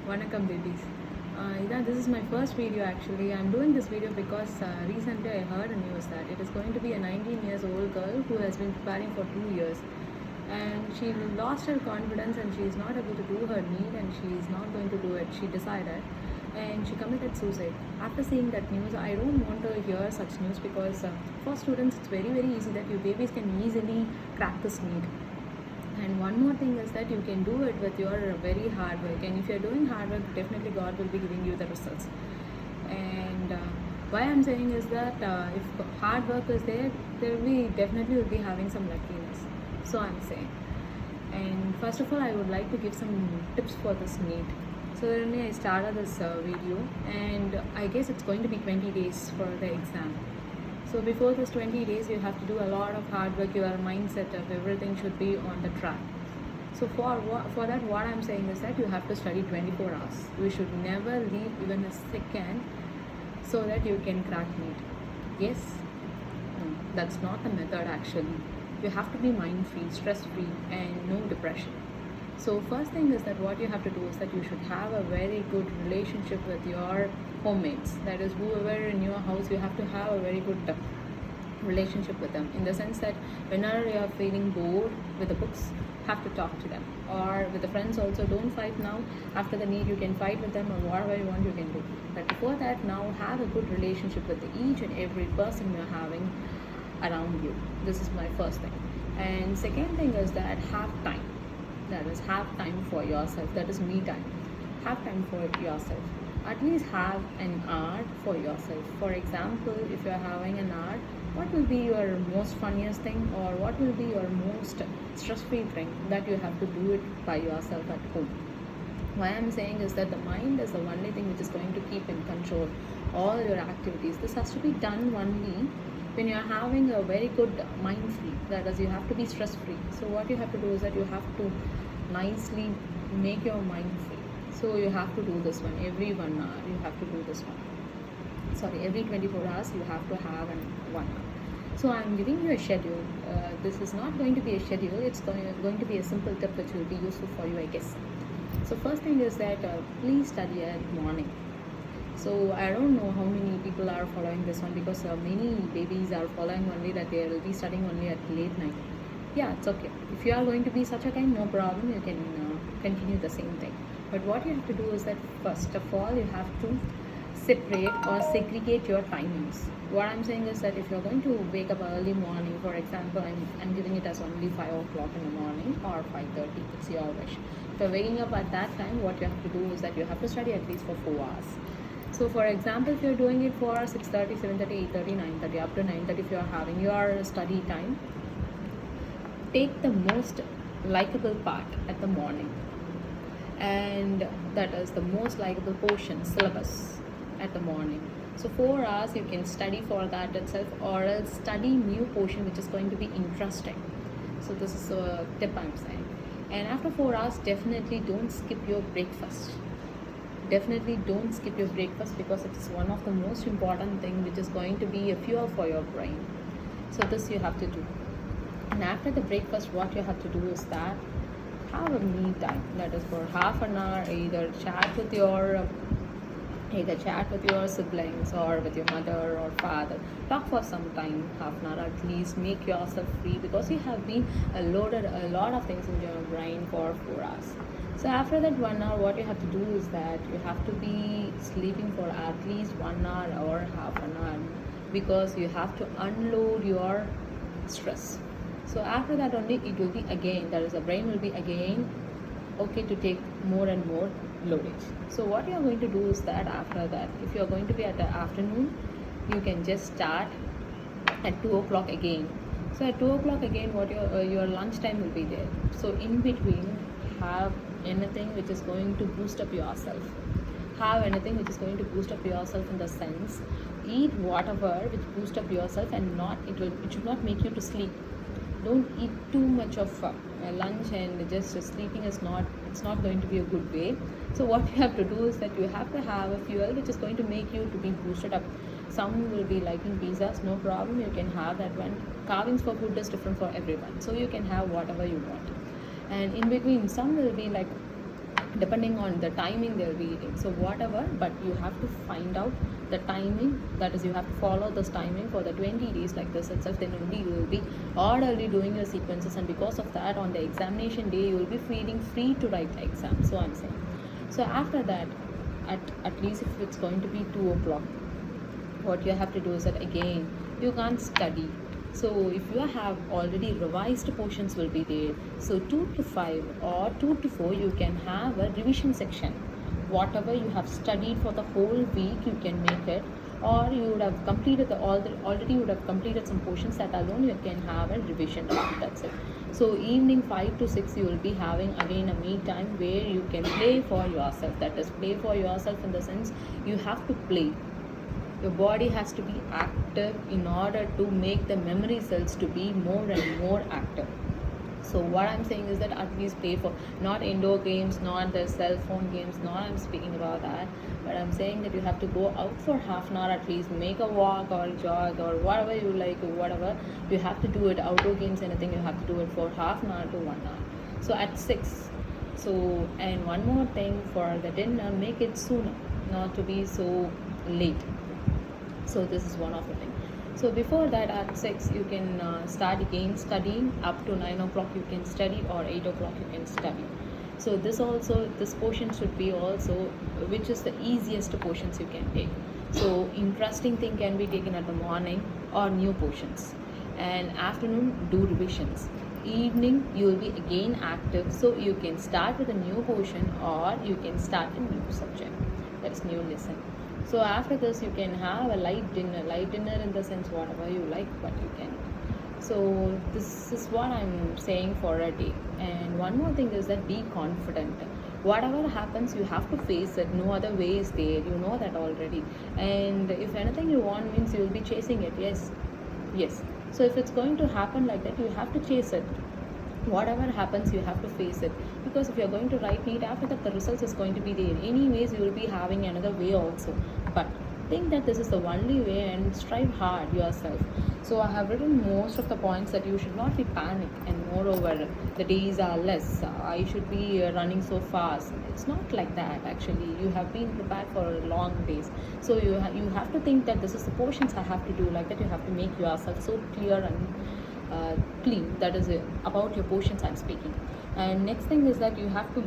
Vanakkam babies. This is my first video actually. I'm doing this video because recently I heard a news that it is going to be a 19 years old girl who has been preparing for 2 years, and she lost her confidence and she is not able to do her need and she is not going to do it. She decided and she committed suicide. After seeing that news, I don't want to hear such news because for students it's very easy that your babies can easily crack this need. And one more thing is that you can do it with your very hard work. And if you're doing hard work, definitely God will be giving you the results. And why I'm saying is that if hard work is there, there will be definitely will be having some luckiness. So I'm saying. And first of all, I would like to give some tips for this NEET. So then I started this video, and I guess it's going to be 20 days for the exam. So before this 20 days, you have to do a lot of hard work. Your mindset of everything should be on the track. So for that, what I'm saying is that you have to study 24 hours. You should never leave even a second, so that you can crack NEET. Yes, no, that's not the method actually. You have to be mind free, stress free, and no depression. So first thing is that what you have to do is that you should have a very good relationship with your homemates. That is, whoever in your house, you have to have a very good relationship with them, in the sense that whenever you are feeling bored with the books, have to talk to them. Or with the friends also, don't fight now. After the NEET, you can fight with them, or whatever you want you can do. But before that, now have a good relationship with each and every person you're having around you. This is my first thing. And second thing is that have time. That is, have time for yourself. That is me time. Have time for yourself. At least have an hour for yourself. For example, if you're having an hour, what will be your most funniest thing, or what will be your most stress-free thing that you have to do it by yourself at home? Why I'm saying is that the mind is the only thing which is going to keep in control all your activities. This has to be done only when you're having a very good mind free. That is, you have to be stress free. So what you have to do is that you have to nicely make your mind free. So you have to do this one every 1 hour. You have to do this one. Sorry, every 24 hours you have to have an 1 hour. So I'm giving you a schedule. This is not going to be a schedule. It's going to be a simple tip which will be useful for you, I guess. So first thing is that please study at morning. So I don't know how many people are following this one, because many babies are following only that they will be studying only at late night. Yeah, it's okay. If you are going to be such a kind, no problem. You can continue the same thing. But what you have to do is that first of all, you have to separate or segregate your timings. What I'm saying is that if you're going to wake up early morning, for example, I'm giving it as only 5 o'clock in the morning or 5:30, it's your wish. If you're waking up at that time, what you have to do is that you have to study at least for 4 hours. So for example, if you're doing it for 6:30, 7:30, 8:30, 9:30, up to 9:30, if you're having your study time, take the most likable part at the morning, and that is the most likable portion, syllabus, at the morning. So 4 hours you can study for that itself, or else study new portion which is going to be interesting. So this is a tip I'm saying. And after 4 hours, definitely don't skip your breakfast. Definitely don't skip your breakfast, because it's one of the most important thing which is going to be a fuel for your brain. So this you have to do. And after the breakfast, what you have to do is that have a me time. That is, for half an hour, either chat with your siblings or with your mother or father. Talk for some time, half an hour at least. Make yourself free, because you have been loaded a lot of things in your brain for 4 hours. So after that 1 hour, what you have to do is that you have to be sleeping for at least 1 hour or half an hour, because you have to unload your stress. So after that only it will be again, that is, the brain will be again okay to take more and more loadage. So what you are going to do is that after that, if you are going to be at the afternoon, you can just start at 2 o'clock again. So at 2 o'clock again, what your lunch time will be there. So in between, have anything which is going to boost up yourself. Have anything which is going to boost up yourself, in the sense, eat whatever which boost up yourself, and it should not make you to sleep. Don't eat too much of lunch, and just sleeping is not going to be a good way. So what you have to do is that you have to have a fuel which is going to make you to be boosted up. Some will be liking pizzas, no problem, you can have that one. Carvings for food is different for everyone, so you can have whatever you want. And in between, some will be like depending on the timing they'll be eating. So whatever, but you have to find out the timing, that is you have to follow this timing for the 20 days like this itself, then only you will be orderly doing your sequences, and because of that on the examination day you will be feeling free to write the exam. So I'm saying, so after that, at least if it's going to be 2 o'clock, what you have to do is that again you can't study. So if you have already revised portions will be there, so 2 to 5 or 2 to 4 you can have a revision section. Whatever you have studied for the whole week you can make it, or you would have completed already you would have completed some portions, that alone you can have a revision round. That's it. So evening 5 to 6 you will be having again a me time where you can play for yourself. That is, play for yourself in the sense you have to play. Your body has to be active in order to make the memory cells to be more and more active. So what I'm saying is that at least play for, not indoor games, not the cell phone games, not I'm speaking about that, but I'm saying that you have to go out for half an hour at least, make a walk or jog or whatever you like, or whatever you have to do it. Outdoor games, anything, you have to do it for half an hour to 1 hour. So at 6. So, and one more thing, for the dinner, make it sooner, not to be so late. So this is one of the things. So before that, at 6 you can start again studying. Up to 9 o'clock you can study, or 8 o'clock you can study. So this portion should be also, which is the easiest portions you can take. So interesting thing can be taken at the morning, or new portions, and afternoon do revisions. Evening you will be again active, so you can start with a new portion, or you can start a new subject, that is new lesson. So after this you can have a light dinner in the sense whatever you like, but you can. So this is what I'm saying for a day. And one more thing is that be confident. Whatever happens you have to face it, no other way is there, you know that already. And if anything you want means you will be chasing it. Yes. So if it's going to happen like that, you have to chase it. Whatever happens you have to face it, because if you're going to write NEET, after that the results is going to be there anyways, you will be having another way also. But think that this is the only way and strive hard yourself. So I have written most of the points that you should not be panic, and moreover the days are less, I should be running so fast. It's not like that. Actually you have been prepared for long days, so you have to think that this is the portions I have to do, like that you have to make yourself so clear and clean. That is it. About your portions I'm speaking. And next thing is that you have to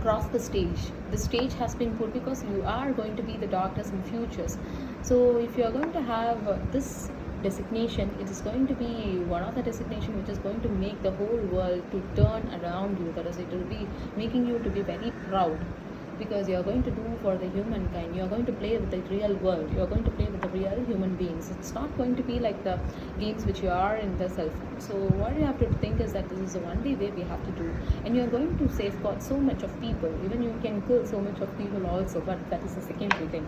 cross the stage. The stage has been put because you are going to be the doctors in futures. So if you are going to have this designation, it is going to be one of the designation which is going to make the whole world to turn around you. That is, it will be making you to be very proud, because you are going to do for the humankind. You are going to play with the real world. You are going to play with the real human beings. It's not going to be like the games which you are in the cell phone. So what you have to think is that this is the only way we have to do, and you are going to safeguard so much of people. Even you can kill so much of people also, but that is the secondary thing.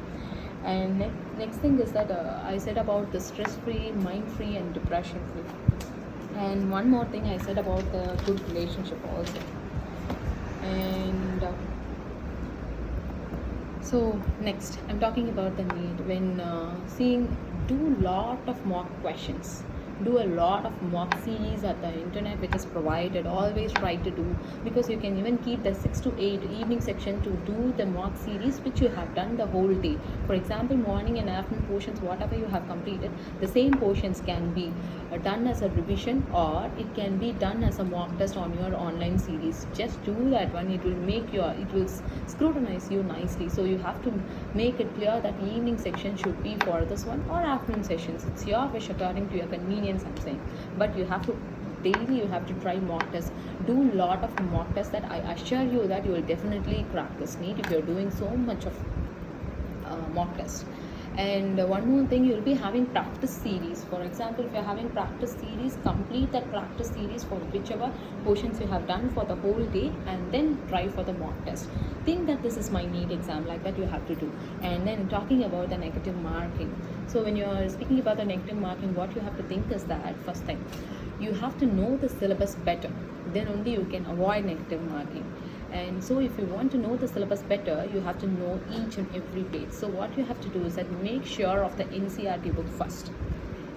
And next thing is that I said about the stress-free, mind-free, and depression-free. And one more thing I said about the good relationship also. And so next I'm talking about the need. When do lot of mock questions, do a lot of mock series at the internet which is provided. Always try to do, because you can even keep the 6 to 8 evening section to do the mock series which you have done the whole day. For example, morning and afternoon portions, whatever you have completed, the same portions can be done as a revision, or it can be done as a mock test on your online series. Just do that one. It will scrutinize you nicely. So you have to make it clear that evening section should be for this one, or afternoon sessions. It's your wish according to your convenience, I'm saying. But you have to daily, you have to try mock tests. Do a lot of mock tests, that I assure you that you will definitely crack this NEET if you're doing so much of mock tests. And one more thing, you'll be having practice series. For example, if you're having practice series, complete that practice series for whichever portions you have done for the whole day, and then try for the mock test. Think that this is my NEET exam, like that you have to do. And then talking about the negative marking. So when you're speaking about the negative marking, what you have to think is that, first thing, you have to know the syllabus better. Then only you can avoid negative marking. And so if you want to know the syllabus better, you have to know each and every page. So what you have to do is that make sure of the NCERT book first,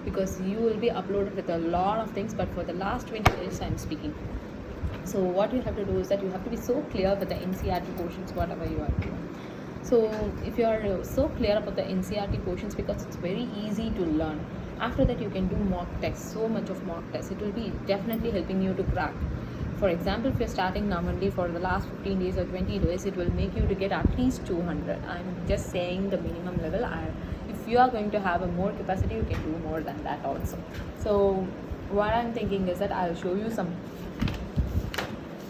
because you will be uploaded with a lot of things, but for the last 20 days I'm speaking. So what you have to do is that you have to be so clear with the NCERT portions, whatever you are doing. So if you are so clear about the NCERT portions, because it's very easy to learn, after that you can do mock tests, so much of mock tests. It will be definitely helping you to crack. For example, if you're starting now only for the last 15 days or 20 days, it will make you to get at least 200. I'm just saying the minimum level. If you are going to have a more capacity, you can do more than that also. So what I'm thinking is that I'll show you some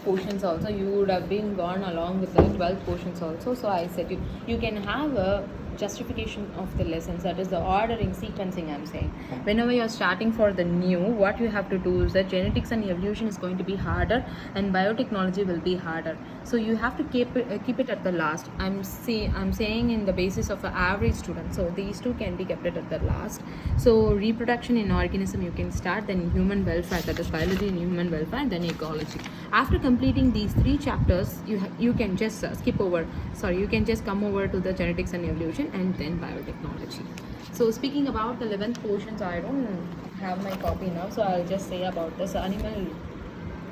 portions also. You would have been gone along with the 12 portions also. So I said you can have a justification of the lessons, that is the ordering, sequencing. I'm saying whenever you're starting for the new, what you have to do is that genetics and evolution is going to be harder and biotechnology will be harder, so you have to keep it at the last. I'm saying in the basis of an average student, so these two can be kept at the last. So reproduction in organism you can start, then human welfare, that is biology and human welfare, then ecology. After completing these 3 chapters, you can just you can just come over to the genetics and evolution and then biotechnology. So speaking about the 11th portions, I don't have my copy now, so I'll just say about this animal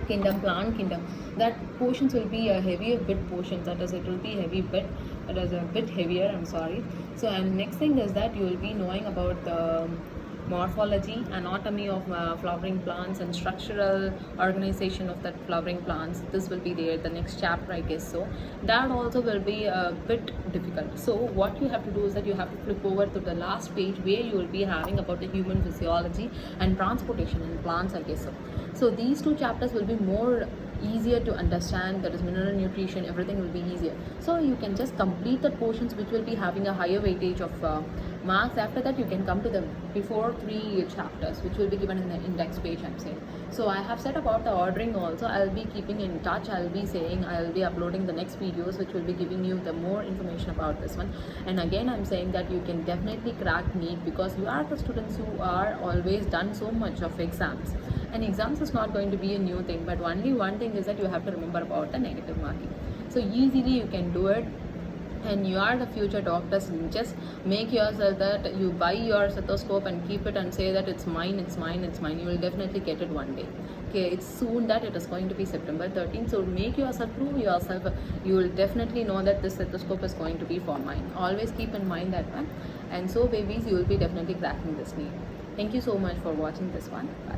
kingdom, plant kingdom. That portions will be a heavier bit portions, that is it will be heavy bit, that is a bit heavier, I'm sorry. So and next thing is that you will be knowing about the morphology, anatomy of flowering plants, and structural organization of that flowering plants. This will be there the next chapter, I guess. So that also will be a bit difficult. So what you have to do is that you have to flip over to the last page where you will be having about the human physiology and transportation in plants, I guess. So these 2 chapters will be more easier to understand, that is mineral nutrition, everything will be easier. So you can just complete the portions which will be having a higher weightage of marks. After that you can come to the before 3 chapters which will be given in the index page, I'm saying. So I have said about the ordering also. I'll be keeping in touch. I'll be uploading the next videos which will be giving you the more information about this one. And again I'm saying that you can definitely crack NEET, because you are the students who are always done so much of exams, and exams is not going to be a new thing, but only one thing is that you have to remember about the negative marking. So easily you can do it, and you are the future doctors. Just make yourself that you buy your stethoscope and keep it and say that it's mine, it's mine, it's mine. You will definitely get it one day. Okay, it's soon that it is going to be September 13th. So make yourself, prove yourself. You will definitely know that this stethoscope is going to be for mine. Always keep in mind that one. And so babies, you will be definitely cracking this NEET. Thank you so much for watching this one. Bye.